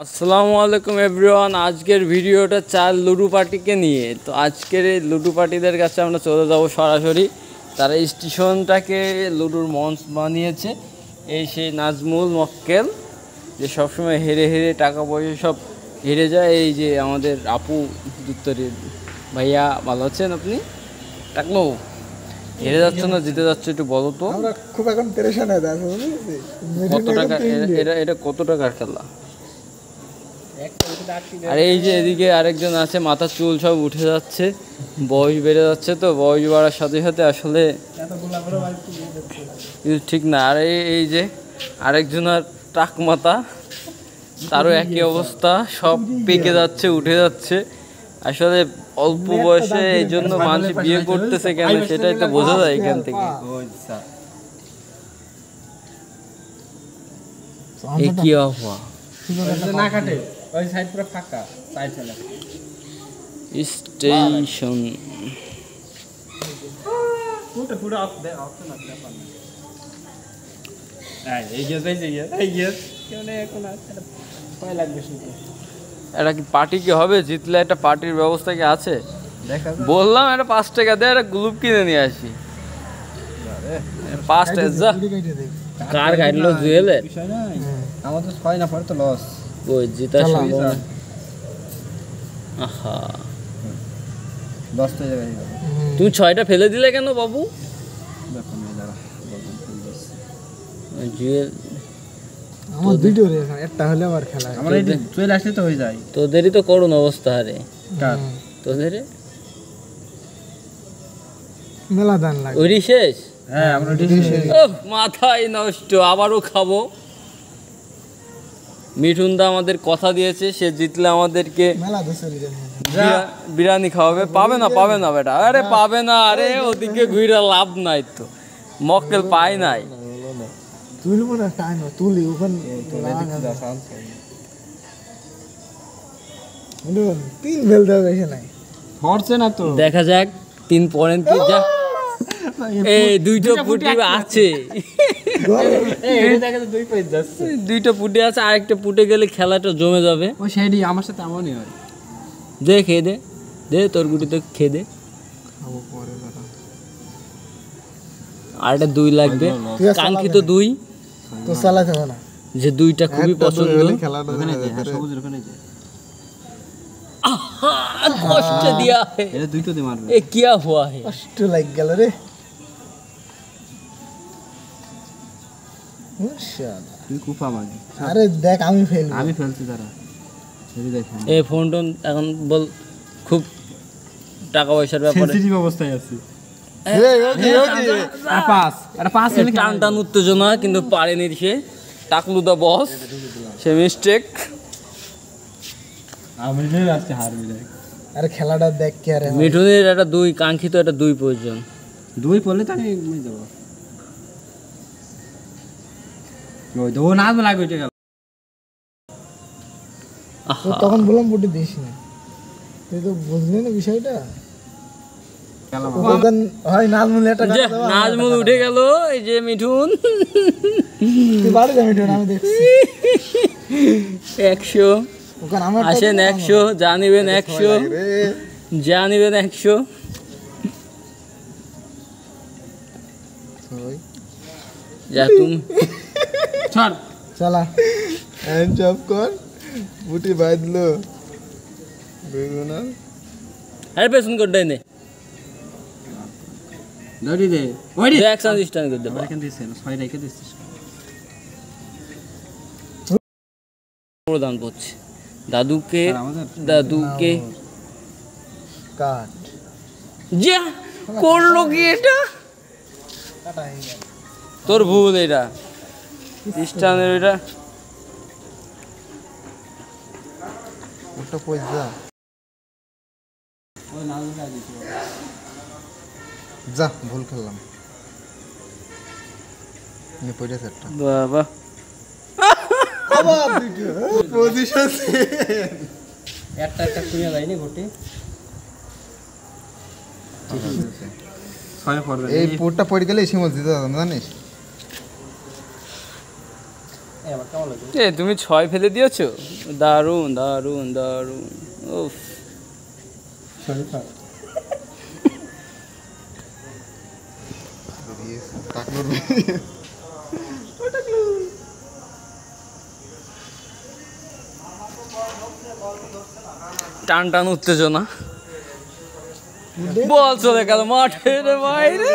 আসসালামু আলাইকুম এভরিওয়ান। আজকের ভিডিওটা 4 লুডো পার্টিকে নিয়ে। তো আজকের এই লুডো পার্টিদের কাছে আমরা চলে যাব সরাসরি। তারা স্টেশনটাকে লুডোর মঞ্চ বানিয়েছে। এই সেই নাজমুল মক্কেল, যে সবসময় হেরে হেরে টাকা পয়সা সব হেরে যায়। এই যে আমাদের আপু দুত্তরের ভাইয়া, ভালো আছেন আপনি? টাকলো হেরে যাচ্ছে না জিতে যাচ্ছে, একটু বলো তো। আমরা খুব এখন পেরেশান হয়ে যাচ্ছে। কত টাকা এটা কত টাকার খেলা? আর এই যে এদিকে আরেকজন আছে, মাথার চুল সব উঠে যাচ্ছে, বয়স বেড়ে যাচ্ছে। তো বয়স বাড়ার সাথে সাথে আসলে ঠিক না। আর এই যে আরেকজন আর টাক মাথা, তারও একই অবস্থা, সব পেকে যাচ্ছে, উঠে যাচ্ছে। আসলে অল্প বয়সে এই জন্য মানুষ বিয়ে করতেছে কেন, সেটাই তো বোঝা যায় এখান থেকে। এ কি আবহাওয়া! স্টেশন এটা কি পার্টি কি হবে? জিতলে একটা পার্টির ব্যবস্থা কি আছে? বললাম একটা 5 টাকা দিয়ে একটা গ্লুব কিনে নিয়ে আসি। 5 টাকা যা কার গাইলো জুয়েলে আমাদের 6 না পড়ে তো লস। ওই জিতা সম্ভব না। আহা, 10 তো জায়গায় তুমি 6টা ফেলে দিলে কেন বাবু? জুয়েল আমার দুটো রে, একটা হলে আবার খেলা আমরা এই চলে আসলে তো হয়ে যায়। তোদেরই তো করুণ অবস্থা। আরে কার তোদের মেলা দান লাগে। ওই শেষ? হ্যাঁ আমরা মাথায় নষ্ট। আবারও খাবো। মিঠুনদা আমাদের কথা দিয়েছে, সে জিতলে আমাদেরকে বিরিয়ানি খাওয়াবে। পাবে না বেটা, আরে পাবে না। আরে ওদিকে ঘুরে লাভ নাই তো, মক্কেল পায় নাই। তুলবো না টাইম তুলি ওখানে তিন ফেলতে হবে নাই হরছে না তো। দেখা যাক 3 পয়েন্ট কি যা। এই দুইটা পুটি আছে, দুইটা পুটে আছে, আরেকটা পুটে গেলে খেলাটা জমে যাবে। ওই সেইডি আমার সাথে এমনই হয়। দে খেয়ে দে তোর গুটিতে খেয়ে দে। আর একটা 2 লাগবে, কাঙ্ক্ষিত 2 তো চালাতে হবে না। যে 2টা খুবই পছন্দ। কষ্ট দিয়া এটা 2 তো দে মারবে। এ কিয়া হুয়া হে, কষ্ট লাগ গেল রে। তুই কুপা মারি। আরে দেখ আমি ফেলছি দাঁড়া। এই দেখেন এই ফোনটা এখন বল খুব টাকা পয়সার ব্যাপারে সেনসিটিভ অবস্থায় আছে। পাস টান উত্তেজনা, কিন্তু পারেনি সে। টাকলু দা বস, সে মিস্টেক। আরে খেলাটা দেখ কি। আরে মিঠুনের একটা 2, কাঙ্ক্ষিত একটা 2 প্রয়োজন। 2 পড়লে তাকে দেব। ওই দো না লাগে ওইটা গেল। তখন বললাম বুটি দিস না, তুই তো বুঝলি না বিষয়টা। হয় নাজমুল একটা কথা দাও। নাজমুল উঠে গেল। এই যে মিঠুন, তুই বাড়ি যা মিঠুন, আমি দেখছি 100 ওখানে আমার আসেন। 100 যা নিবেন, 100 যা নিবেন, 100 যা। তুমি ছাড় চালা এন্ড জব কর। বুটি বাঁধলো বেগুনা। আরে পেছন কর দেয় নে দড়ি দে ওই দে অ্যাকশন স্টার্ট করে দে। এখান দিছে না 6 রেখে দিছিস। প্রদান করছে দাদুকে কাট যা করলো কি এটা? তোর ভুল এটা, খ্রিস্টানের এটা। ওটা পয়সা যা ভুল খেললাম। বাবা পজিশন একটা খুঁজে যায়নি ঘটি। এই পোর্টটা পড়ে গেলে শিমল দিতে জানিস। এ তুমি 6 ফেলে দিয়েছো, দারুন দারুন দারুন। উফ টান টান উত্তেজনা, বল চলে গেল মাঠের বাইরে।